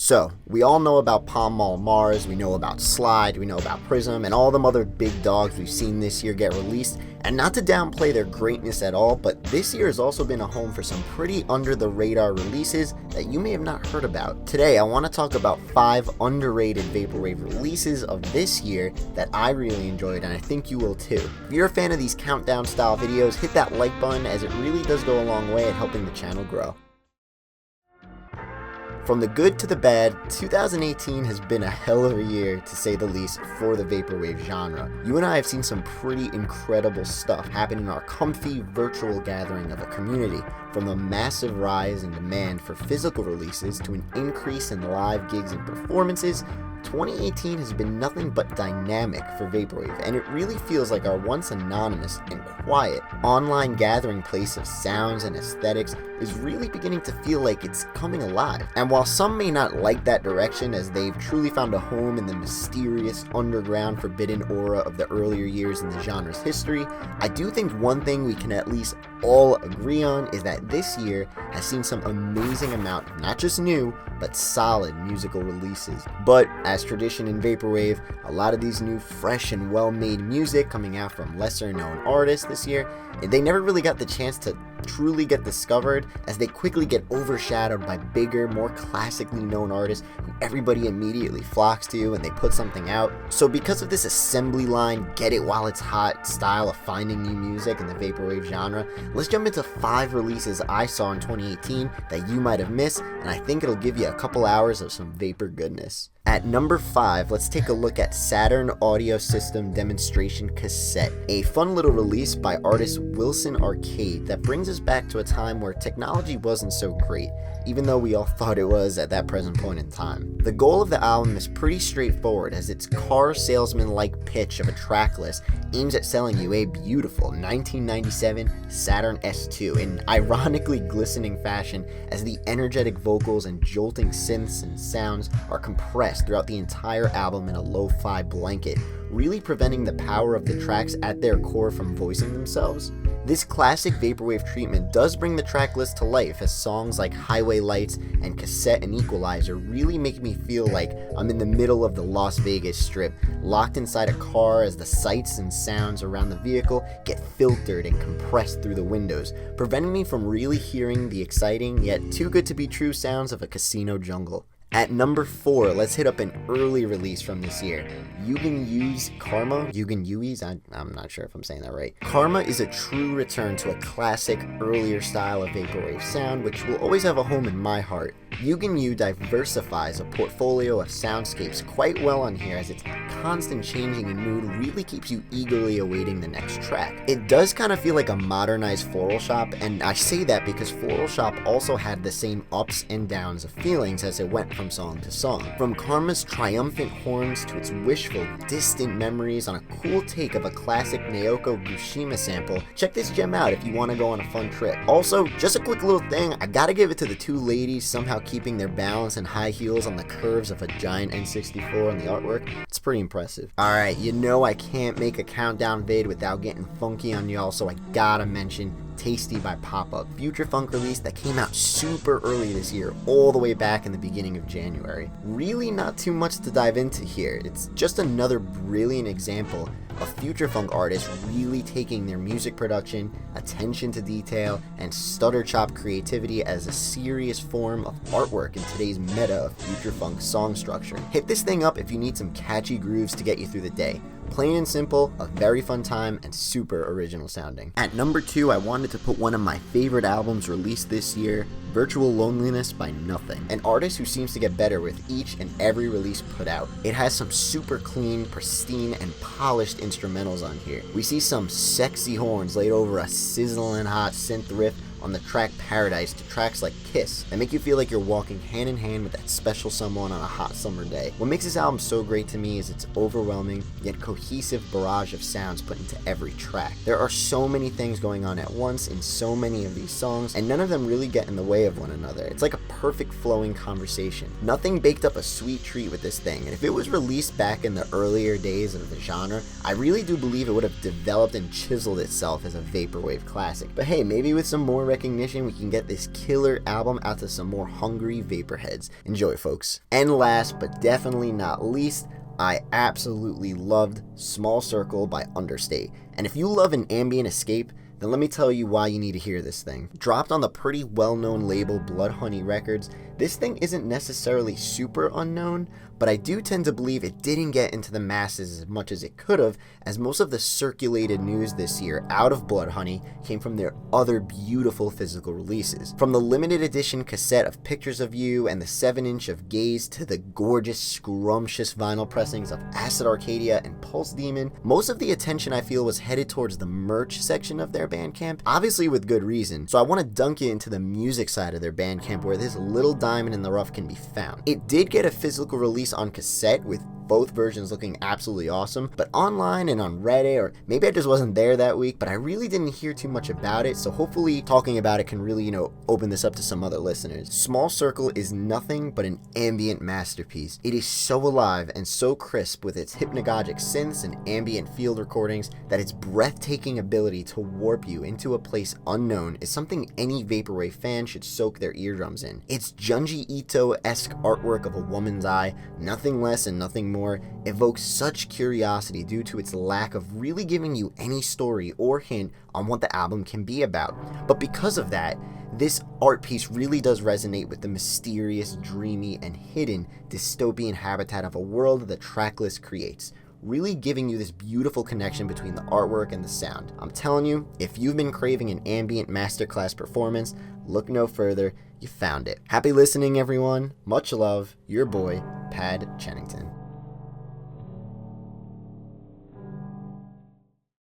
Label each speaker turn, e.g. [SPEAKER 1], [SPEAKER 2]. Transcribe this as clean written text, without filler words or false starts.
[SPEAKER 1] So, we all know about Palm Mall Mars, we know about Slide, we know about Prism, and all them other big dogs we've seen this year get released. And not to downplay their greatness at all, but this year has also been a home for some pretty under-the-radar releases that you may have not heard about. Today, I want to talk about 5 underrated Vaporwave releases of this year that I really enjoyed, and I think you will too. If you're a fan of these countdown-style videos, hit that like button, as it really does go a long way at helping the channel grow. From the good to the bad, 2018 has been a hell of a year, to say the least, for the Vaporwave genre. You and I have seen some pretty incredible stuff happen in our comfy virtual gathering of a community, from a massive rise in demand for physical releases to an increase in live gigs and performances. 2018 has been nothing but dynamic for Vaporwave, and it really feels like our once anonymous and quiet online gathering place of sounds and aesthetics is really beginning to feel like it's coming alive. And while some may not like that direction, as they've truly found a home in the mysterious, underground, forbidden aura of the earlier years in the genre's history, I do think one thing we can at least all agree on is that this year has seen some amazing amount of not just new, but solid musical releases. But as tradition in Vaporwave, a lot of these new, fresh, and well-made music coming out from lesser-known artists this year, they never really got the chance to truly get discovered, as they quickly get overshadowed by bigger, more classically known artists who everybody immediately flocks to and they put something out. So because of this assembly line, get it while it's hot style of finding new music in the Vaporwave genre, let's jump into 5 releases I saw in 2018 that you might have missed, and I think it'll give you a couple hours of some vapor goodness. At number 5, let's take a look at Saturn Audio System Demonstration Cassette, a fun little release by artist Wilson Arcade that brings us back to a time where technology wasn't so great, even though we all thought it was at that present point in time. The goal of the album is pretty straightforward, as its car salesman-like pitch of a track list aims at selling you a beautiful 1997 Saturn S2 in ironically glistening fashion, as the energetic vocals and jolting synths and sounds are compressed throughout the entire album in a lo-fi blanket, really preventing the power of the tracks at their core from voicing themselves. This classic Vaporwave treatment does bring the track list to life, as songs like Highway Lights and Cassette and Equalizer really make me feel like I'm in the middle of the Las Vegas Strip, locked inside a car as the sights and sounds around the vehicle get filtered and compressed through the windows, preventing me from really hearing the exciting yet too good to be true sounds of a casino jungle. At number 4, let's hit up an early release from this year. Yugen Yu's Karma? Yugen Yui's? I'm not sure if I'm saying that right. Karma is a true return to a classic, earlier style of Vaporwave sound, which will always have a home in my heart. Yugen Yu diversifies a portfolio of soundscapes quite well on here, as its constant changing in mood really keeps you eagerly awaiting the next track. It does kind of feel like a modernized Floral Shoppe, and I say that because Floral Shoppe also had the same ups and downs of feelings as it went from song to song. From Karma's triumphant horns to its wishful, distant memories on a cool take of a classic Naoko Gushima sample, check this gem out if you want to go on a fun trip. Also, just a quick little thing, I gotta give it to the 2 ladies somehow keeping their balance and high heels on the curves of a giant N64 on the artwork. It's pretty impressive. Alright, you know I can't make a countdown vid without getting funky on y'all, so I gotta mention Tasty by Popup, future funk release that came out super early this year, all the way back in the beginning of January. Really not too much to dive into here. It's just another brilliant example of future funk artists really taking their music production, attention to detail, and stutter chop creativity as a serious form of artwork in today's meta of future funk song structure. Hit this thing up if you need some catchy grooves to get you through the day. Plain and simple, a very fun time, and super original sounding. At number 2, I wanted to put one of my favorite albums released this year, Virtual Loneliness by Nothing, an artist who seems to get better with each and every release put out. It has some super clean, pristine, and polished instrumentals on here. We see some sexy horns laid over a sizzling hot synth riff on the track Paradise to tracks like Kiss that make you feel like you're walking hand in hand with that special someone on a hot summer day. What makes this album so great to me is its overwhelming yet cohesive barrage of sounds put into every track. There are so many things going on at once in so many of these songs, and none of them really get in the way of one another. It's like a perfect flowing conversation. Nothing baked up a sweet treat with this thing, and if it was released back in the earlier days of the genre, I really do believe it would have developed and chiseled itself as a Vaporwave classic. But hey, maybe with some more recognition, we can get this killer album out to some more hungry Vaporheads. Enjoy, folks. And last but definitely not least, I absolutely loved Small Circle by Understate. And if you love an ambient escape, then let me tell you why you need to hear this thing. Dropped on the pretty well-known label Bloodhoney Records, this thing isn't necessarily super unknown, but I do tend to believe it didn't get into the masses as much as it could have, as most of the circulated news this year out of Bloodhoney came from their other beautiful physical releases. From the limited edition cassette of Pictures of You and the 7-inch of Gaze to the gorgeous, scrumptious vinyl pressings of Acid Arcadia and Pulse Demon, most of the attention I feel was headed towards the merch section of their Bandcamp, obviously with good reason, so I want to dunk it into the music side of their Bandcamp where this little diamond in the rough can be found. It did get a physical release on cassette with both versions looking absolutely awesome, but online and on Reddit, or maybe I just wasn't there that week, but I really didn't hear too much about it, so hopefully talking about it can really, open this up to some other listeners. Small Circle is nothing but an ambient masterpiece. It is so alive and so crisp with its hypnagogic synths and ambient field recordings that its breathtaking ability to warp you into a place unknown is something any Vaporwave fan should soak their eardrums in. Its Junji Ito-esque artwork of a woman's eye, nothing less and nothing more, evokes such curiosity due to its lack of really giving you any story or hint on what the album can be about. But because of that, this art piece really does resonate with the mysterious, dreamy, and hidden dystopian habitat of a world the tracklist creates, really giving you this beautiful connection between the artwork and the sound. I'm telling you, if you've been craving an ambient masterclass performance, look no further, you found it. Happy listening, everyone. Much love, your boy, Pad Chennington.